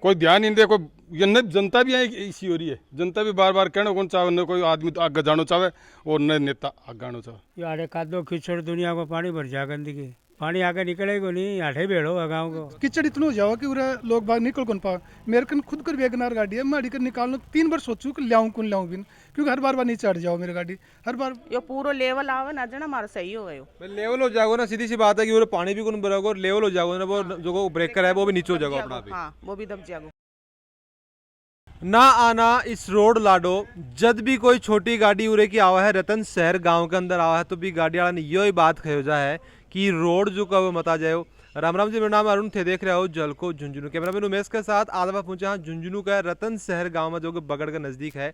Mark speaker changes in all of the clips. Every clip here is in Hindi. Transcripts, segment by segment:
Speaker 1: कोई ध्यान नहीं दे। कोई ये न जनता भी है इसी हो रही है। जनता भी बार बार कहना कौन चाहे, न कोई आदमी तो आगे जानो चाहे और न नेता आगे आनो चाहे।
Speaker 2: यारे कादो कीचड़ दुनिया को पानी भर जा, गंदगी पानी आगे निकलेगा नहीं, आठे भेड़ो है गाँव को।
Speaker 3: कीचड़ इतना हो जाओ कि उरे लोग बाग निकल कौन पाओ। मेरे कन खुद कर वेगनार गाड़ी है, मैं अड़ी कर निकालना 3 बार सोचूं कि लाऊं कौन लाऊं बिन, क्योंकि हर बार नीचे चढ़ जाओ मेरी गाड़ी हर बार।
Speaker 4: यो पूरो लेवल आवे ना जना हमारा सही हो गयो।
Speaker 5: लेवल हो जाएगा ना, सीधी सी बात है कि वो पानी भी कौन भरेगा और लेवल हो जाएगा ना, वो जो ब्रेकर है वो भी नीचे हो जाएगा अपना भी।
Speaker 4: हाँ वो भी दब जाएगा।
Speaker 5: ना आना इस रोड लाडो जब भी कोई छोटी गाड़ी उरे की आवा है रतन शहर गांव के अंदर आवा है तो भी गाड़ी वाला ने यो ही बात कहो जा है कि रोड जो का वो मता जाए। राम राम जी, मेरा नाम अरुण थे, देख रहे हो जल को झुंझुनू। कैमरामैन उमेश के साथ आदमा पहुंचा हाँ झुंझुनू का रतन शहर गांव में जो कि बगड़ के नजदीक है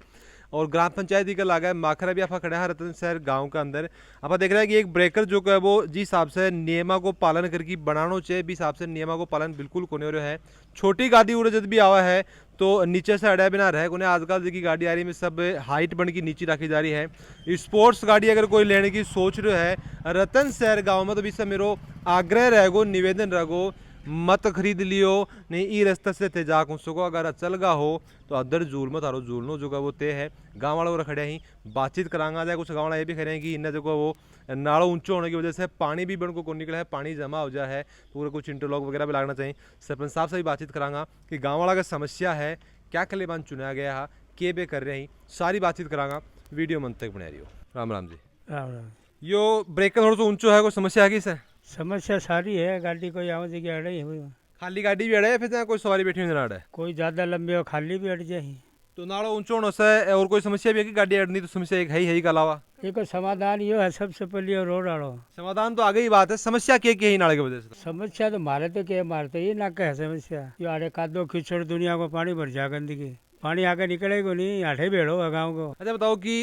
Speaker 5: और ग्राम पंचायत ही का लागा है। माखरा भी आप खड़े हैं रतन शहर गांव के अंदर। आप देख रहे हैं कि एक ब्रेकर जो है वो जिस हिसाब से नियमा को पालन करके बनाना चाहिए भी हिसाब से नियमा को पालन बिल्कुल कोने हो रहा है। छोटी गाड़ी उड़े जब भी आवा है तो नीचे से अड़ा बिना रहे कोने। आजकल की गाड़ी आ रही में सब हाइट बन की नीचे रखी जा रही है। स्पोर्ट्स गाड़ी अगर कोई लेने की सोच रहे है रतन शहर गाँव में तो भी सब मेरो आग्रह रहेगो, निवेदन रहेगो, मत खरीद लियो नहीं ई रास्ते से थे जा सको। अगर चल गा हो तो अदर जूल में थारो जूलनो जो वो तय है। गाँव वालों खड़े ही बातचीत करांगा जाए। कुछ गाँव वाला ये भी खड़े हैं कि इन्हें जो वो नालों ऊंचो होने की वजह से पानी भी बन को निकला है, पानी जमा हो जाए है, पूरे कुछ इंटरलॉक वगैरह भी लागना चाहिए। सरपंच साहब से भी बातचीत करांगा कि गाँव वाला का समस्या है, क्या कलेबान चुना गया है, के बे कर रहे हैं, सारी बातचीत करांगा। वीडियो मन तक बना रही हो। राम राम जी।
Speaker 2: राम राम।
Speaker 5: यो ब्रेकर थोड़ा सा ऊंचो है, कोई समस्या है कि सर?
Speaker 2: समस्या सारी है, गाड़ी कोई आवे जगह अड़े है,
Speaker 5: खाली गाड़ी भी अड़े है फिर कोई सवारी बैठी हुई अड़े?
Speaker 2: कोई ज़्यादा लंबी हो खाली भी अड़ जाए।
Speaker 5: तो नालो ऊंचो होने से और कोई समस्या भी है कि गाड़ी अड़नी? तो समस्या एक है ही के अलावा
Speaker 2: एक समाधान ये है सबसे पहले रोड आड़ो।
Speaker 5: समाधान तो आगे ही बात है, समस्या क्या है नाले की वजह से?
Speaker 2: समस्या तो मारे तो क्या मारते ये ना कहे समस्या। ये आड़े कादो कीचड़ दुनिया को पानी भर जा, गंदगी पानी आगे निकलेगा नहीं, आठे भेड़ो है गाँव को।
Speaker 5: अच्छा बताओ कि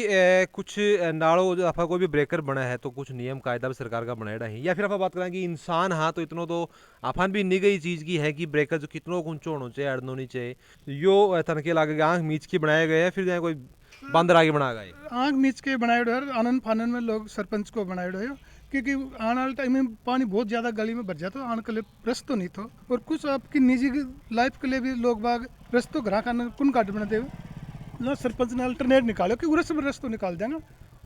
Speaker 5: कुछ नालों जो आपका कोई भी ब्रेकर बना है तो कुछ नियम कायदा भी सरकार का बनाया है या फिर आप बात करें कि इंसान हाँ तो इतना तो आफान भी नहीं गई चीज की है कि ब्रेकर जो कितनों ऊंचो होना चाहिए, अड़नो नहीं चाहिए। यो तनके लागे आंख मीच के बनाए गए हैं, फिर कोई बंदर आगे बना गए
Speaker 3: आँख मीच के बनाए है, आनंद फानन में लोग सरपंच को बनाए है, क्योंकि आने वाले टाइम में पानी बहुत ज़्यादा गली में भर जाता है, आने के लिए रस्त तो नहीं था और कुछ आपकी निजी लाइफ के लिए भी लोग बाग रस्तों घरा खाना कौन काट बना देगा ना। सरपंच ने अल्टरनेट निकालो कि उरे सब रस्तों निकाल देंगे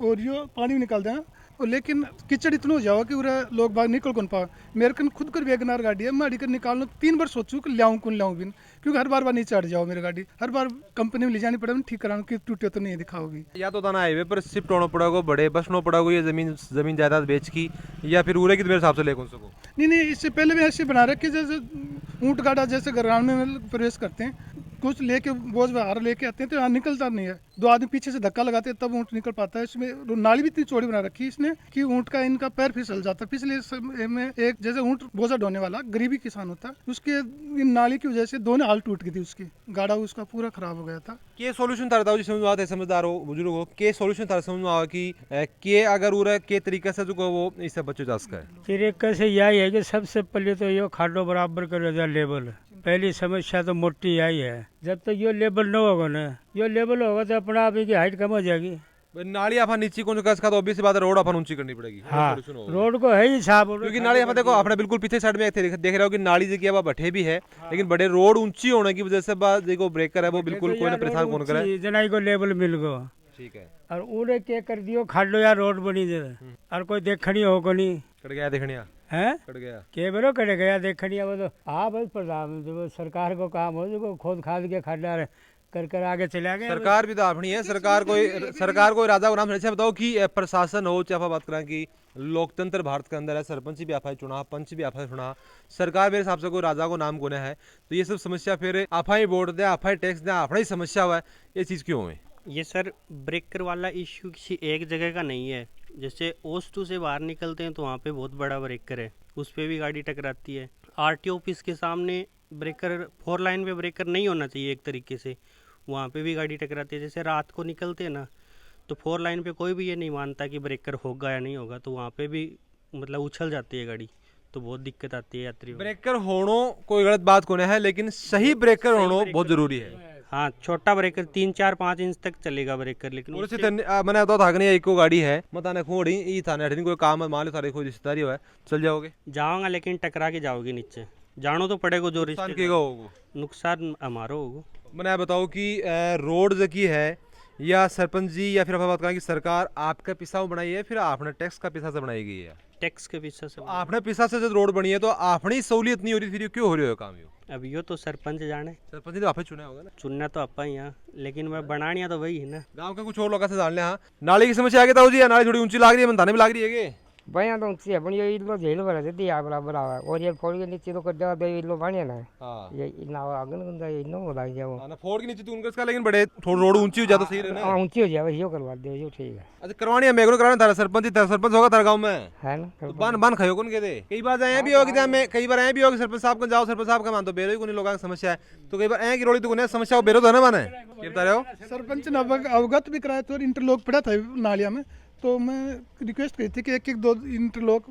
Speaker 3: और यो पानी भी निकाल देंगे और लेकिन कीचड़ इतना हो जाओ कि उरे लोग बाग निकल कौन पाओ। मेरे कन खुद कर वेगनार गाड़ी है, मैं अड़ी कर निकालना 3 बार सोचूं कि लाऊं कौन लाऊं बिन, क्योंकि हर बार नीचे चढ़ जाओ मेरी गाड़ी हर बार कंपनी में ले जानी पड़ेगी, ठीक कराना कि टूटे तो नहीं दिखाओगी।
Speaker 5: या तो थाना हाईवे पर शिफ्ट होना पड़ेगा, बड़े बसना पड़ेगा ये जमीन जायदाद बेच की, या फिर उरे की मेरे हिसाब से ले कौन सको।
Speaker 3: नहीं, इससे पहले भी ऐसे बना रखे जैसे ऊँट गाड़ा जैसे ग्राउंड में प्रवेश करते हैं, कुछ लेके बोझ बाहर लेके आते हैं तो यहाँ निकलता नहीं है, 2 आदमी पीछे से धक्का लगाते हैं तब ऊँट निकल पाता है। इसमें नाली भी इतनी चौड़ी बना रखी है इसने कि ऊँट का इनका पैर फिसल जाता है। पिछले समय में एक जैसे ऊँट बोझा ढोने वाला गरीबी किसान होता है, उसके इन नाली की वजह से दोनों हाल टूट गई थी, उसकी गाड़ा उसका पूरा खराब हो गया था।
Speaker 5: के सॉल्यूशन था बताओ, समझ आते समझदार हो बुजुर्ग हो, के सॉल्यूशन था समझ आओ कि के अगर उरे के तरीके से जो वो इससे बच्चों जा सके?
Speaker 2: तरीके से यही है कि सबसे पहले तो यो खाडो बराबर करो जाए लेवल। पहली समस्या तो मोटी यही है, जब तक यो लेवल न होगा ना, यो लेवल होगा तो अपना आप की हाइट कम हो जाएगी।
Speaker 5: नाली अपन नीचे कौन का तो ऑब्वियस बात है रोड अपन ऊंची करनी पड़ेगी।
Speaker 2: हाँ रोड को है ही साहब,
Speaker 5: क्योंकि नाली अपन देखो अपने बिल्कुल पीछे साइड में देख रहे हो कि नाली जो है बठे भी है, लेकिन बड़े रोड ऊंची होने की वजह से देखो ब्रेकर है वो बिल्कुल कोई ना परेशान कौन करे,
Speaker 2: जना को लेवल मिल गो।
Speaker 5: ठीक है
Speaker 2: और उन्हें क्या कर दियो खाडो यार रोड बनी दे और कोई देखनी हो को नहीं
Speaker 5: कट गया देखनिया
Speaker 2: है
Speaker 5: कट गया
Speaker 2: के बरो कटे गया देखनी वो तो हाँ बस प्रधान जो सरकार को काम हो जो खोद खाद के खाडा कर आगे चला गया।
Speaker 5: सरकार भी तो अपनी है, सरकार कोई राजा को नाम नहीं। बताओ कि प्रशासन हो चाहे बात करें कि लोकतंत्र भारत के अंदर है, सरपंच भी आप चुना, पंच भी आप चुना, सरकार मेरे हिसाब से कोई राजा को नाम कोने है, तो ये सब समस्या फिर आप ही वोट दें, आप ही टैक्स दें, अपना ही समस्या हुआ है, ये चीज़ क्यों है?
Speaker 6: ये सर ब्रेकर वाला इश्यू किसी एक जगह का नहीं है। जैसे ओस2 से बाहर निकलते हैं तो वहाँ पे बहुत बड़ा ब्रेकर है, उस पर भी गाड़ी टकराती है। आरटीओ ऑफिस के सामने ब्रेकर 4 लाइन पे ब्रेकर नहीं होना चाहिए एक तरीके से, वहाँ पे भी गाड़ी टकराती है। जैसे रात को निकलते हैं ना तो 4 लाइन पे कोई भी ये नहीं मानता कि ब्रेकर होगा या नहीं होगा, तो वहाँ पे भी मतलब उछल जाती है गाड़ी, तो बहुत दिक्कत आती है यात्रियों।
Speaker 5: ब्रेकर होना कोई गलत बात को नहीं है, लेकिन सही ब्रेकर होना बहुत जरूरी है।
Speaker 6: हाँ छोटा ब्रेकर 3, 4, 5 इंच तक चलेगा ब्रेकर, लेकिन
Speaker 5: मैंने तो थाकनी एक को गाड़ी है मत खोड़ी थाने कोई काम मान लो थारे कोई रिश्तेदारी हो चल जाओगे?
Speaker 6: जाऊंगा लेकिन टकरा के जाओगे नीचे। जानो तो पड़ेगा जो
Speaker 5: नुकसान
Speaker 6: रिश्तेदार-
Speaker 5: केगा होगो
Speaker 6: नुकसान हमारा होगा।
Speaker 5: मैंने बताओ कि रोड जो की है या सरपंच जी या फिर आप बात करें कि सरकार आपका पैसा बनाई है फिर आपने टैक्स का पैसा से बनाई गई है?
Speaker 6: टैक्स के पीछे से
Speaker 5: आपने पैसा से जब रोड बनी है तो आपने सहूलियत नहीं हो रही फिर ये क्यों हो रही है काम? ये
Speaker 6: अब यो तो सरपंच जाने,
Speaker 5: सरपंच ने तो आपने चुना होगा ना,
Speaker 6: चुनना तो आपा ही यहाँ, लेकिन मैं बनानिया तो वही है ना।
Speaker 5: गांव के कुछ और लोगों से जान ले। हाँ, नाली की समस्या आगे तो जी, नाली थोड़ी ऊंची लग रही है, मनताने भी लग रही है कि
Speaker 7: भैया तो ऊँची है पण ये इल्लो झेल भरा देती है बराबर आवा और ये फोड़ के नीचे तो कर जाओ तो इल्लो पानी है ना
Speaker 5: हाँ
Speaker 7: ये इतना आगे ना गंदा इल्लो हो लग जाओ
Speaker 5: ना फोड़ के नीचे तो उनका इसका, लेकिन बड़े थोड़ा रोड ऊंची हो जाए तो सही रहे ना।
Speaker 7: हाँ ऊँची हो जाए यो करवा दो यो ठीक है
Speaker 5: अच्छा करवानी है, मेरे कराना था सरपंच ही, सरपंच होगा तारा गाँव में
Speaker 7: है ना
Speaker 5: तो बन बन खाओ कौन कहते? कई बार आए भी होगी मैं, कई बार आए भी होगी सरपंच साहब को जाओ, सरपंच साहब का मान तो बेरो ही कोई लोगों की समस्या है, तो कई बार आए की रोड़ी तो कोई समस्या बेरो तो है ना माने, ये बता रहे हो?
Speaker 3: सरपंच ने अवगत भी कराया तो इंटरलॉक पड़ा था नालिया में, तो मैं रिक्वेस्ट करी थी कि एक एक दो इंटरलॉक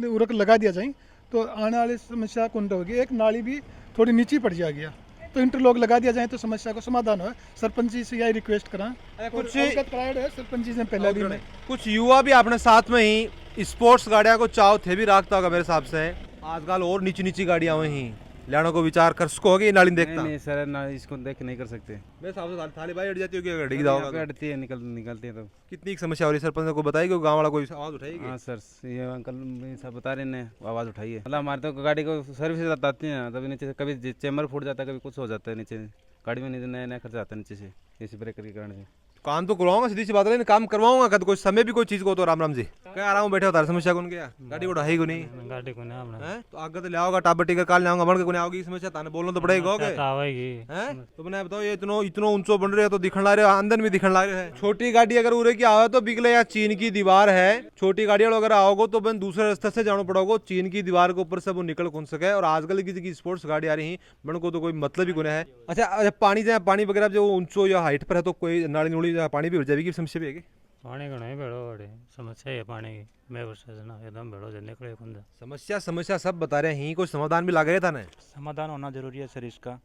Speaker 3: उरक लगा दिया जाए तो आने वाली समस्या कौन होगी। एक नाली भी थोड़ी नीचे पड़ जाएगी तो इंटरलॉक लगा दिया जाए तो समस्या का समाधान हो। सरपंच जी से यही रिक्वेस्ट करा,
Speaker 5: कुछ
Speaker 3: अवगत कराया है सरपंच जी ने पहले भी। मैं
Speaker 5: कुछ युवा भी अपने साथ में ही स्पोर्ट्स गाड़ियां को चाव थे भी रखता होगा मेरे हिसाब से, आजकल और नीची नीची गाड़ियां वही लेने को विचार कर सको होगी नाली देखता।
Speaker 8: नहीं सर ना, इसको देख नहीं कर सकते।
Speaker 5: मेरे हिसाब से थाली भाई अड़ जाती होगी अगर डिग जाओ
Speaker 8: अड़ती है, निकलते हैं तो।
Speaker 5: कितनी समस्या हो रही है? सरपंच को बताइए गाँव वाला कोई आवाज उठाएगी?
Speaker 8: हाँ सर, ये अंकल सब बता रहे हैं, आवाज़ उठाइए। मतलब हमारे तो गाड़ी को सर्विस बताते हैं, तभी नीचे से कभी चेम्बर फूट जाता है, कभी कुछ हो जाता है नीचे गाड़ी में, नीचे नया नया खर्चा आता है नीचे से इसी ब्रेकर के कारण से।
Speaker 5: काम तो करवाऊंगा, सीधी सी बात है, काम करवाऊंगा कद कोई समय भी कोई चीज को तो राम राम जी क्या आराम बैठे होता है, समस्या कौन गया गाड़ी उठाई को नहीं
Speaker 2: गाड़ी को ना
Speaker 5: है तो आगे तो ले आओगा टाबर टिकर काल ले आऊंगा बन के कोने आओगी समस्या ताने बोलना तो पड़ेगा होगे
Speaker 2: आवेगी
Speaker 5: हैं। तो मैंने बताओ ये इतनो ऊंचो बन रहे हो तो दिखण ला रहे हो, अंदर भी दिखण ला रहे है। छोटी गाड़ी अगर उरे की आवे तो बिगले या चीन की दीवार है, छोटी गाड़ी अगर आओगे तो बन दूसरे रास्ते से जाना पड़ोगे, चीन की दीवार के ऊपर से वो निकल कौन सके। और आजकल की स्पोर्ट्स गाड़ी आ रही है बन को तो कोई मतलब ही कोने है। अच्छा पानी जहाँ पानी वगैरह जो ऊंचो या हाइट पर है तो कोई नाली नूली पानी भी हो जाएगी, समस्या भी है?
Speaker 2: पानी का नहीं भेड़ो बड़े समस्या है पानी की, मैं वर्षा से ना एकदम भेड़ो से निकले कुंदा।
Speaker 5: समस्या सब बता रहे हैं, कोई समाधान भी लग रहा था ना।
Speaker 9: समाधान होना ज़रूरी है सर इसका।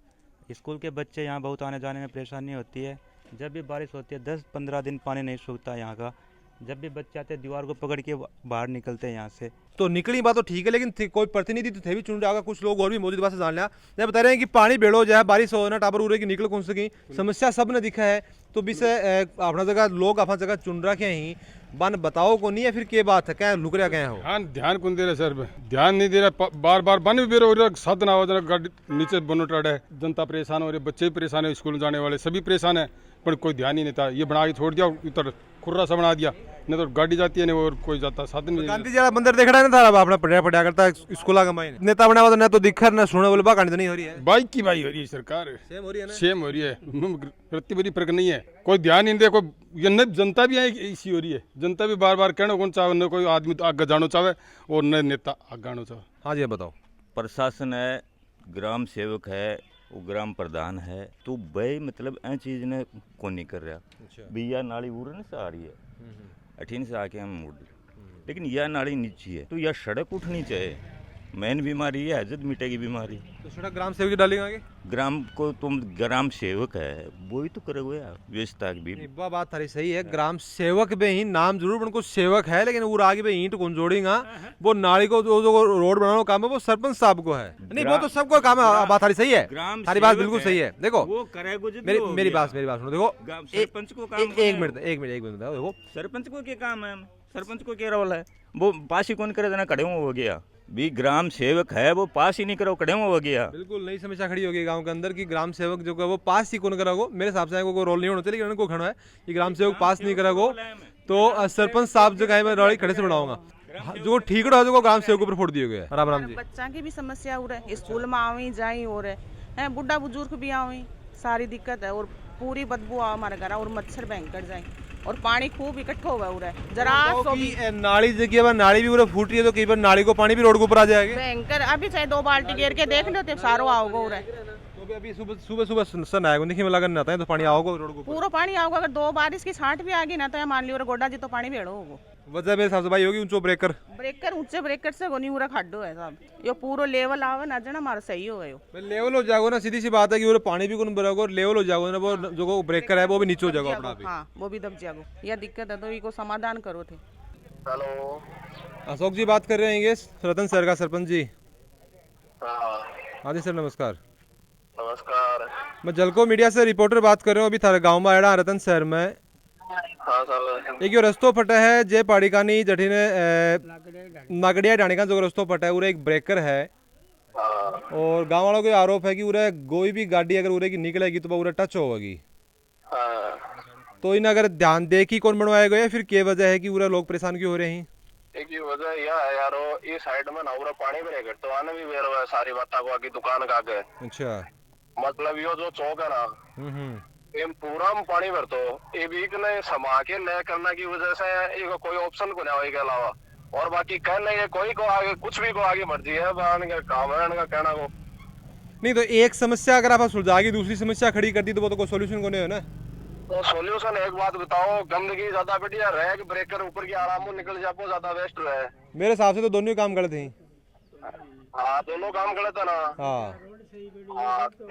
Speaker 9: स्कूल के बच्चे यहाँ बहुत आने जाने में परेशानी होती है, जब भी बारिश होती है 10-15 दिन पानी नहीं सूखता यहाँ का, जब भी बच्चे आते हैं दीवार को पकड़ के बाहर निकलते हैं यहाँ से।
Speaker 5: तो निकली बात तो ठीक है, लेकिन कोई प्रतिनिधि तो थे भी चुन रहा, कुछ लोग और भी मौजूद बात से जान लिया जब बता रहे हैं कि पानी बेड़ो जाए बारिश हो ना टाबर उड़े की निकल कौन सकी, समस्या सब ने दिखा है। तो भी से अपना जगह लोग अपना जगह चुन रखे हैं, बन बताओ को नहीं है फिर क्या बात है, क्या लुक रहा क्या हो?
Speaker 1: ध्यान कौन दे रहा सर, ध्यान नहीं दे रहा, बार बार बन भी बेरो साधन आवाज गाड़ी नीचे बनो टाड़ा है, जनता परेशान हो रही है, बच्चे भी परेशान है, स्कूल जाने वाले सभी परेशान है, पर कोई ध्यान ही नहीं था। ये बना के छोड़ दिया, उधर खुर्रा सा बना दिया, नहीं तो गाड़ी जाती है नहीं और कोई जाता साधन नहीं।
Speaker 5: गांधी जी वाला मंदिर देख रहा है ना था अपना पढ़िया पढ़िया करता स्कूल का माइन नेता बना हुआ तो ना तो दिखर ना सुने बोले बात तो नहीं हो रही है।
Speaker 1: बाइक की भाई हो रही है, सरकार
Speaker 5: सेम हो रही है ना,
Speaker 1: सेम हो रही है, प्रतिबरी फर्क नहीं है, कोई ध्यान नहीं दे, कोई ये न जनता भी इसी हो रही है, जनता भी बार बार कहना कौन चाहे, न कोई आदमी आगे जानो चाहे और न नेता आगे आनो चाहे।
Speaker 5: हाँ जी बताओ।
Speaker 10: प्रशासन है, ग्राम सेवक है, वो ग्राम प्रधान है, तो भाई मतलब ऐ चीज ने कौन नहीं कर रहा। भैया नाली उड़ने से आ रही है, अठीन से आके हम मुड़, लेकिन यह नाली नीचे है तो यह सड़क उठनी चाहिए। मेन बीमारी है हजत मिटेगी बीमारी,
Speaker 5: तो सड़क ग्राम सेवक की डालेंगे आगे,
Speaker 10: ग्राम को तुम ग्राम सेवक है वो ही तो करोगे आप व्यवस्था की भी।
Speaker 5: बात थारी सही है, ग्राम सेवक में ही नाम जरूर उनको सेवक है, लेकिन वो आगे पे ईंट कौन जोड़ेगा, वो नाली को जो रोड बनाने का काम है वो सरपंच साहब को है, नहीं वो तो सबको काम है। बात थारी सही है, थारी बात बिल्कुल सही है। देखो
Speaker 10: वो करेगा,
Speaker 5: मेरी बात सुनो, देखो
Speaker 10: सरपंच को काम,
Speaker 5: एक मिनट देखो,
Speaker 10: सरपंच को क्या काम है, सरपंच को क्या रोल है, वो पास ही कौन करे देना, खड़े हो गया भी ग्राम सेवक है वो पास ही नहीं करो, खड़े हो गया।
Speaker 5: बिल्कुल नई समस्या खड़ी होगी गांव के अंदर कि ग्राम सेवक जो है वो पास ही कौन करागो। मेरे हिसाब से कोई रोल नहीं होना चाहिए, लेकिन उनको खड़ा है कि ग्राम सेवक पास नहीं करागो तो सरपंच साहब जो है मैं रौड़ी खड़े से बनाऊंगा, जो ठीक रहा जो ग्राम सेवक ऊपर फोड़ दिए गए। राम राम जी।
Speaker 4: बच्चा की भी समस्या हो रही है, स्कूल में आवी जाई हो रहे हैं, बुढ़ा बुजुर्ग भी आवी, सारी दिक्कत है और पूरी बदबू आ हमारे घर और मच्छर भयंकर जाए और पानी खूब इकट्ठा हुआ है जरा
Speaker 5: नाली जगह नाली भी पूरा फूट रही है तो कई बार नाली को पानी भी रोड के ऊपर आ जाएगा
Speaker 4: भयंकर। अभी चाहे 2 बाल्टी घेर के देख लो तो सारो आओगे उरे,
Speaker 5: तो अभी सुबह सन आएगा, देखिए लगा नहीं आता है तो पानी आओगे रोड को
Speaker 4: पूरा पानी आओगे। अगर 2 बारिश की छांट भी आ गई ना तो मान लियो गोडा जी तो पानी भेड़ो होगो।
Speaker 5: वजह मेरे हिसाब से भाई होगी ऊंचो ब्रेकर
Speaker 4: ऊंचे ब्रेकर से गोनी पूरा खड्डो है सब, यो पूरा लेवल आवे ना जना मारा सही हो गयो,
Speaker 5: लेवल हो जाएगा ना, सीधी सी बात है कि वो पानी भी कौन भरेगा और लेवल हो जाएगा ना, वो जो ब्रेकर है वो भी नीचे हो जाएगा अपना भी।
Speaker 4: हाँ वो भी दब जाएगा, यह दिक्कत है तो इको समाधान करो थे।
Speaker 11: हेलो
Speaker 5: अशोक जी बात कर रहे हैं, ये रतन शहर का सरपंच जी। हाँ जी सर नमस्कार।
Speaker 11: नमस्कार।
Speaker 5: मैं जलको मीडिया से रिपोर्टर बात कर रहा हूँ। अभी थारे गांव में आया रतन शहर में
Speaker 11: हाँ सर।
Speaker 5: एक यो रस्तो फटा है जय पहाड़ी का नहीं जठी ने नागड़िया डाणी का जो रस्तो फटा है उरे एक ब्रेकर है और गांव वालों को आरोप है कि उरे कोई भी गाड़ी अगर उरे की निकलेगी तो उरे टच होगी। तो इन अगर ध्यान दे कि कौन बनवाया गया फिर क्या वजह है कि उरे लोग परेशान क्यों हो रहे हैं?
Speaker 11: एक ही वजह यह है यारो इस साइड में ना पूरा पानी भरेगा तो आने भी बेर हुआ है सारी बात को आगे दुकान का आगे।
Speaker 5: अच्छा
Speaker 11: मतलब यो जो चौक है ना ये पूरा में पानी भरतो ये भी ने समा के न करना की वजह से ये कोई ऑप्शन को नहीं के अलावा और बाकी कहने ये कोई को आगे कुछ भी को आगे मर्जी है बान का काम है इनका कहना को
Speaker 5: नहीं। तो एक समस्या अगर आप सुलझाएगी दूसरी समस्या खड़ी कर दी तो वो तो कोई सोल्यूशन को नहीं है ना।
Speaker 11: तो सॉल्यूशन एक बात बताओ गंदगी ज्यादा बढ़िया रहे ब्रेकर ऊपर की आराम निकल जापो ज्यादा वेस्ट रहे।
Speaker 5: मेरे हिसाब से तो दोनों ही काम गलत हैं।
Speaker 11: हाँ दोनों काम गलत है ना।
Speaker 5: हाँ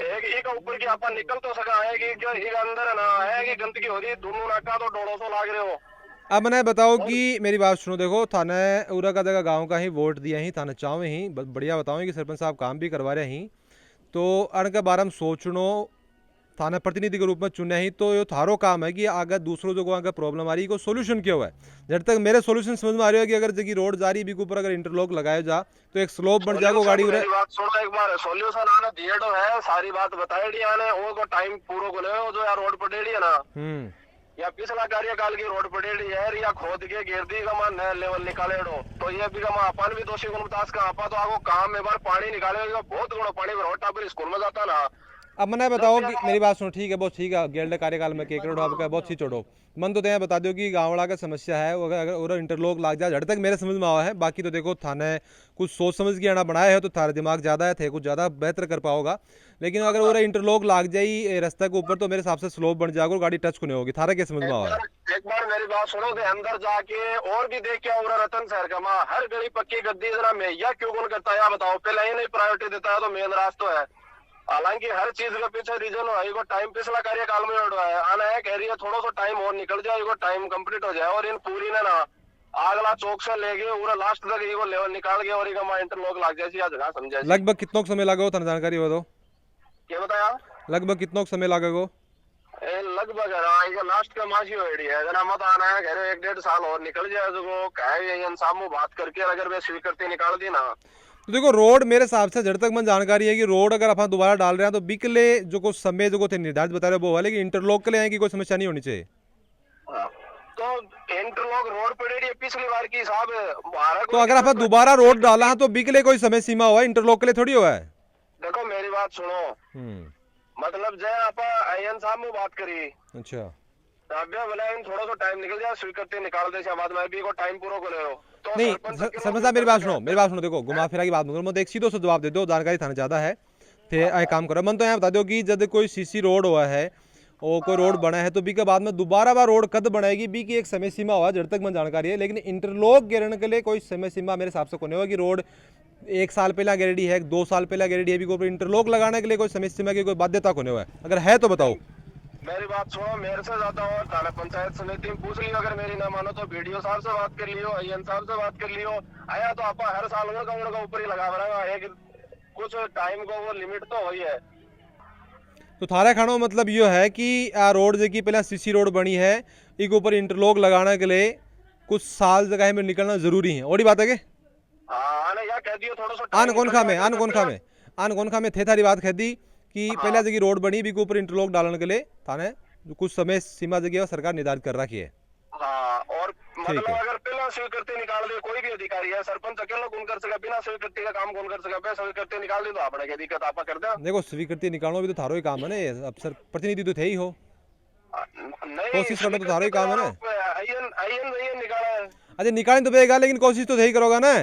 Speaker 11: एक एक ऊपर की आपा निकल तो सका है कि क्या एक अंदर है ना है कि गंदगी हो रही दोनों नाका तो 150 लाग रहे हो।
Speaker 5: अब मैंने बताओ कि मेरी बात सुनो देखो थाने उरा का जगह गांव का ही वोट दिया ही थाने चावे ही बढ़िया बताओ कि सरपंच साहब काम भी करवा रहे हैं तो अन के बारे में सोचनो थाना प्रतिनिधि के रूप में चुने ही तो ये थारो काम है कि अगर दूसरों जो अगर प्रॉब्लम आ रही है सोल्यूशन क्या हुआ है। जब तक मेरे सोल्यूशन समझ में आ रही है कि अगर जगह रोड जा रही है ऊपर अगर इंटरलॉक लगाया जा तो एक स्लोप बन जाएगा गाड़ी उरे।
Speaker 11: बात सुनो एक बार सोल्यूशन आने दिए तो है सारी बात बताई आने वो को टाइम पूरा को ले जो यार रोड पटेड़ी है ना या पिछला कार्यकाल की रोड पटेड़ी है या खोद के घेर दी का नया लेवल निकाले तो ये भी का अपन भी दोषी गुणवत्ता का आपा तो आगो काम में बार पानी निकाले बहुत गुणा पानी भरोटा पर स्कूल में जाता ना।
Speaker 5: अब मैंने बताओ कि मेरी बात सुनो ठीक है बहुत ठीक है गेल्ड कार्यकाल में के करोड़ आपका बहुत सी छोड़ो मन तो तैयार बता दो कि गाँवड़ा का समस्या है अगर इंटरलॉक लाग जाए जड़ तक मेरे समझ में आवा है। बाकी तो देखो थाने कुछ सोच समझ के आना बनाया है तो थारा दिमाग ज़्यादा है थे कुछ ज़्यादा बेहतर कर पाओगा लेकिन अगर वो इंटरलॉक लाग जाए रास्ते के ऊपर तो मेरे हिसाब से स्लोप बन जाएगा और गाड़ी टच को नहीं होगी। थारा क्या समझ में आवा है?
Speaker 11: एक बार मेरी बात सुनो तो अंदर जाके और भी देख क्या हो रहा रतन शहर का माँ हर गली पक्की गद्दी जरा में या क्यों कौन करता है बताओ पहले ही नहीं प्रायोरिटी देता है तो मेन रास्ता है। हालांकि हर चीज का पीछे रीजन हो टाइम पिछला कार्यकाल में आना है कह रही है थोड़ा सा टाइम और निकल जाए टाइम कंप्लीट हो जाए और इन पूरी ने ना अगला चौक से लेके पूरा लास्ट तक ये लेवल निकाल के और इंटरलॉक लग जाए जगह समझा।
Speaker 5: लगभग कितना समय लगेगा थाना जानकारी हो तो
Speaker 11: क्या बताया लगभग
Speaker 5: कितना समय लगेगा?
Speaker 11: लगभग लास्ट का मासी है जना मत आना है कह रहे 1.5 साल और निकल जाए जो कहे सामू बात करके अगर वे स्वीकृति निकाल दी ना
Speaker 5: तो देखो रोड मेरे हिसाब से जब तक मैं जानकारी है कि रोड अगर अपन दोबारा डाल रहे हैं तो बिकले जो कुछ समय जो थे निर्धारित बता रहे वो है लेकिन इंटरलॉक के लिए की कोई समस्या नहीं होनी चाहिए।
Speaker 11: तो इंटरलॉक रोड पड़ेगी पिछली बार की हिसाब
Speaker 5: तो अगर अपन दोबारा रोड डाला है तो बिकले कोई समय सीमा हुआ है इंटरलॉक के लिए थोड़ी हुआ है।
Speaker 11: देखो मेरी बात सुनो मतलब जय आप आयन साहब में बात करी
Speaker 5: अच्छा
Speaker 11: थोड़ा सा टाइम निकल जाए स्वीकृति निकाल दे बाद में भी को टाइम पूरा को ले तो
Speaker 5: नहीं सरपंच साहब मेरी बात सुनो देखो घुमा फिरा की बात मतलब एक सीधो से जवाब दे दो जानकारी थाने ज्यादा है थे आए काम करो मन तो यहाँ बता दो कि जब कोई सीसी रोड हुआ है और कोई रोड बना है तो बी के बाद में दोबारा बार रोड कद बनाएगी बी की एक समय सीमा हुआ जब तक मैं जानकारी है लेकिन इंटरलॉक गिरने के लिए कोई समय सीमा मेरे हिसाब से को नहीं होगा कि रोड 1 साल पहला गारंटी है 2 साल पहला गारंटी है भी इंटरलॉक लगाने के लिए कोई समय सीमा की कोई बाध्यता को नहीं हुआ है। अगर है तो बताओ।
Speaker 11: मेरी बात सुनो मेरे से ज्यादा और थाना पंचायत समिति में पूछ लियो अगर मेरी ना मानो तो बीडीओ साहब से बात कर लियो आईएन साहब से बात कर लियो आया तो आप हर साल उनका ऊपर ही लगा रहेगा एक कुछ टाइम को वो लिमिट तो हुई है।
Speaker 5: तो थारा खानो मतलब ये है कि आ रोड जो पहले सीसी रोड बनी है एक ऊपर इंटरलॉक लगाने के लिए कुछ साल जगह में निकलना जरूरी है और बात है कौन खामे थे थारी बात कह दी कि पहला जगह रोड बनी भी ऊपर इंटरलॉक डालने के लिए थाने कुछ समय सीमा जगह सरकार निर्धारित कर रखी है।
Speaker 11: हाँ और मतलब अगर पहला स्वीकृति निकाल दे कोई भी अधिकारी है सरपंच अकेला कौन कर सका बिना स्वीकृति का काम कौन कर सका स्वीकृति निकाल दी तो आपने क्या दिक्कत आप कर दे।
Speaker 5: देखो स्वीकृति निकालना भी तो थारो ही काम है ना अफसर प्रतिनिधि तो थे ही हो कोशिश करना तो थारो ही काम है ना। अच्छा निकालने तो बेगा लेकिन कोशिश तो सही करोगा ना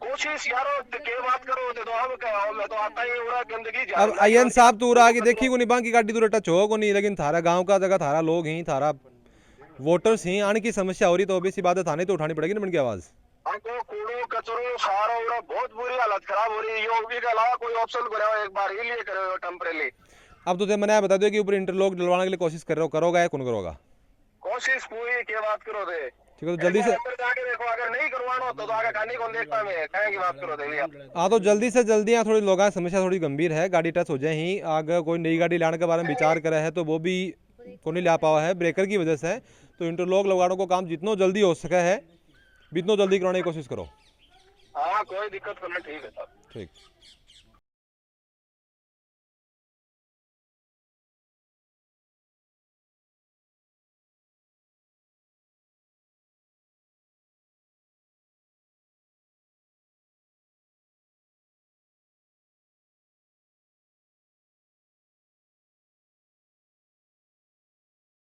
Speaker 11: कोशिश यारो के बात करो तो हम क्या मैं तो आता ही पूरा गंदगी
Speaker 5: अब आयन साहब तो उरा आगे देखी को नहीं बाकी गाड़ी तो टच हो को नहीं लेकिन थारा गांव का जगह थारा लोग ही थारा वोटर्स ही आने की समस्या हो रही तो ऑब्वियस बात है थाने तो उठानी पड़ेगी ना मन की आवाज।
Speaker 11: कूड़ो कचरो सारा बहुत बुरी हालत खराब हो रही है योगी के अलावा कोई ऑप्शन बनाओ एक बार ही लिए करो टेम्परेरी।
Speaker 5: अब तो मैंने बता दो कि ऊपर इंटरलॉक डलवाने के लिए कोशिश कर रहे हो करोगा या कौन करोगा
Speaker 11: कोशिश पूरी क्या बात करो दे
Speaker 5: ठीक है, तो जल्दी से
Speaker 11: अंदर जाके देखो, अगर नहीं करवाना हो तो आगे खानी कौन देखता मैं, कहेंगे बात करो देवी आप।
Speaker 5: हाँ, तो जल्दी से जल्दी यहाँ थोड़ी लोगों की समस्या थोड़ी गंभीर है, गाड़ी टच हो जाए ही, अगर कोई नई गाड़ी लाने के बारे में विचार करे है तो वो भी को नहीं ला पावा है ब्रेकर की वजह से। तो इंटरलॉक लगाने को काम जितना जल्दी हो सके है जितना जल्दी कराने की कोशिश करो।
Speaker 11: हाँ कोई दिक्कत नहीं, ठीक है साहब।
Speaker 5: ठीक।